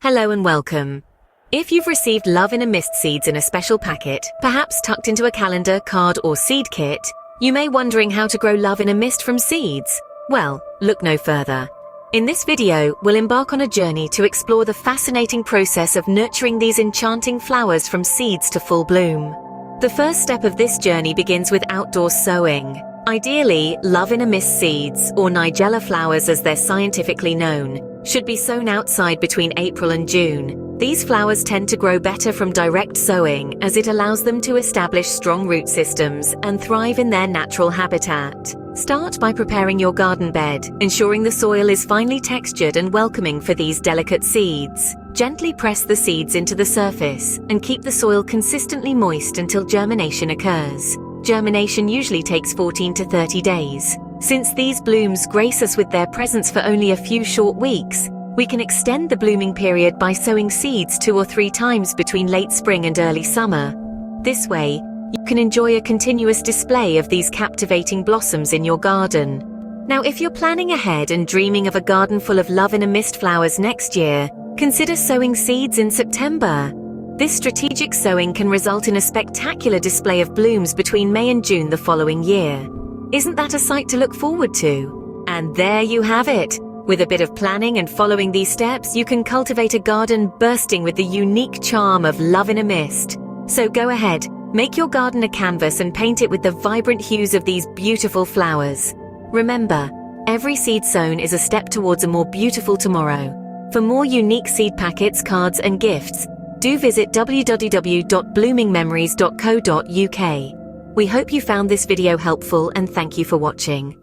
Hello and welcome. If you've received Love in a Mist seeds in a special packet, perhaps tucked into a calendar, card or seed kit, you may be wondering how to grow love in a mist from seeds. Well, look no further. In this video, we'll embark on a journey to explore the fascinating process of nurturing these enchanting flowers from seeds to full bloom. The first step of this journey begins with outdoor sowing. Ideally, Love in a Mist seeds, or Nigella flowers as they're scientifically known, should be sown outside between April and June. These flowers tend to grow better from direct sowing as it allows them to establish strong root systems and thrive in their natural habitat. Start by preparing your garden bed, ensuring the soil is finely textured and welcoming for these delicate seeds. Gently press the seeds into the surface and keep the soil consistently moist until germination occurs. Germination usually takes 14 to 30 days. Since these blooms grace us with their presence for only a few short weeks, we can extend the blooming period by sowing seeds 2 or 3 times between late spring and early summer. This way, you can enjoy a continuous display of these captivating blossoms in your garden. Now, if you're planning ahead and dreaming of a garden full of Love in a Mist flowers next year, consider sowing seeds in September. This strategic sowing can result in a spectacular display of blooms between May and June the following year. Isn't that a sight to look forward to? And there you have it. With a bit of planning and following these steps, you can cultivate a garden bursting with the unique charm of Love in a Mist. So go ahead, make your garden a canvas and paint it with the vibrant hues of these beautiful flowers. Remember, every seed sown is a step towards a more beautiful tomorrow. For more unique seed packets, cards and gifts, do visit www.bloomingmemories.co.uk. We hope you found this video helpful and thank you for watching.